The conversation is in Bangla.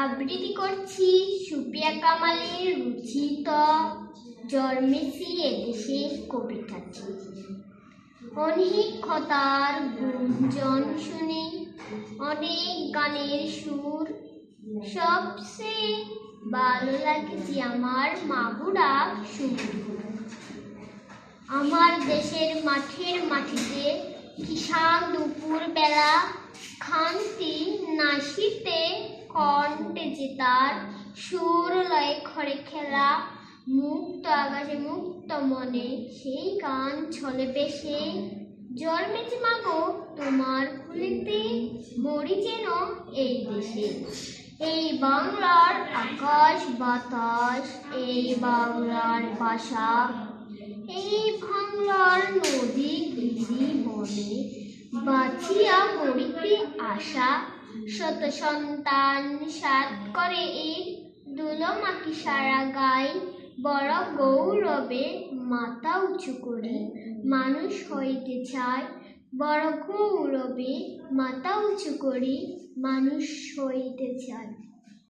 আবৃত্তি করছি সুপিয়া কামালের রচিত জন্মেছি এদেশে কবিতাটি। অনেক কথার গুঞ্জন শুনে, অনেক গানের সুর, সবচেয়ে ভালো লাগেছে আমার মাগুরা সুর। আমার দেশের মাঠের মাটিতে কিষান দুপুর বেলা খান্তি নাসিতে কণ্ঠে যে তার সুর লয়ে খরে খেলা, মুক্ত আকাশে মুক্ত মনে সেই গান ছলে বেশে। জন্মেছি মাগো তোমার ফুলেতে, মরি যেন এই দেশে। এই বাংলার আকাশ বাতাস, এই বাংলার ভাষা, এই বাংলার নদী গিরি বনে বাঁচিয়া মরিতে আশা। শত সন্তান সাত করে এই দুলো মাটি সারা গাই, বড় গৌরবে মাথা উঁচু করি মানুষ হইতে চায়। বড় গৌরবে মাথা উঁচু করি মানুষ হইতে চায়।